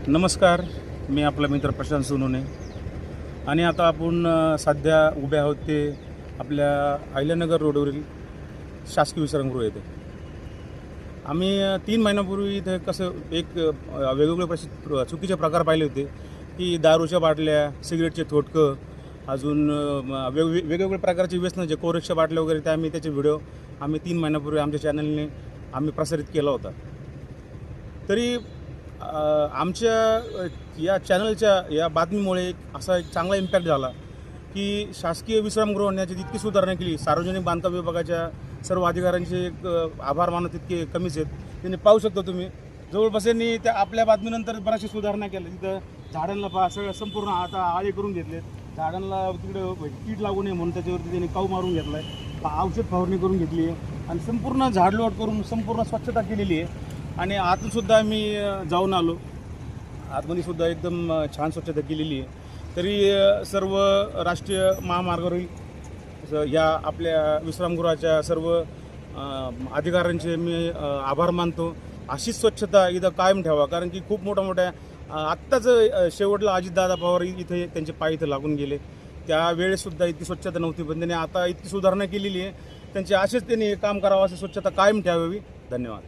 नमस्कार, मी आपला मित्र प्रशांत सोनवणे आणि आता आपण सध्या उभे आहोत ते आपल्या अहिल्यानगर रोडवरील शासकीय विश्रामगृह येथे. आम्ही 3 महिन्यापूर्वी इथे कसं वेगवेगळे चुकीचे प्रकार पाहिले होते की दारूच्या बाटल्या, सिगरेटचे थोटकं, अजून वेगवेगळ्या प्रकारचे व्यसनं जे कोरेकच्या बाटल्या वगैरे ते त्याचे व्हिडिओ 3 महिन्यापूर्वी आमच्या चॅनलने प्रसारित केला होता. तरी आमच्या या चॅनलच्या या बातमीमुळे असा एक चांगला इम्पॅक्ट झाला की शासकीय विश्रामगृह होण्याची जितकी सुधारणा केली, सार्वजनिक बांधकाम विभागाच्या सर्व अधिकाऱ्यांचे आभार मानत तितके कमीच आहेत. त्यांनी पाहू शकता तुम्ही जवळपास यांनी त्या आपल्या बातमीनंतर बऱ्याचशा सुधारणा केल्या. तिथं झाडांना सगळं संपूर्ण आता आळे करून घेतलेत, झाडांना तिकडे कीड लागू नये म्हणून त्याच्यावरती त्यांनी काऊ मारून घेतला आहे, औषध फवारणी करून घेतली आहे आणि संपूर्ण झाडलोट करून संपूर्ण स्वच्छता केलेली आहे. आणि आतूनसुद्धा मी जाऊन आलो, आतमध्ये सुद्धा एकदम छान स्वच्छता केलेली आहे. तरी सर्व राष्ट्रीय महामार्गावरील या आपल्या विश्रामगृहाच्या सर्व अधिकाऱ्यांचे मी आभार मानतो. अशीच स्वच्छता इथं कायम ठेवा, कारण की खूप मोठ्या आत्ताच शेवटला अजितदादा पवार इथे त्यांचे पाय इथं लागून गेले, त्यावेळेससुद्धा इतकी स्वच्छता नव्हती, पण त्यांनी आता इतकी सुधारणा केलेली आहे. त्यांचे असेच त्यांनी काम करावं, अशी स्वच्छता कायम ठेवावी. धन्यवाद.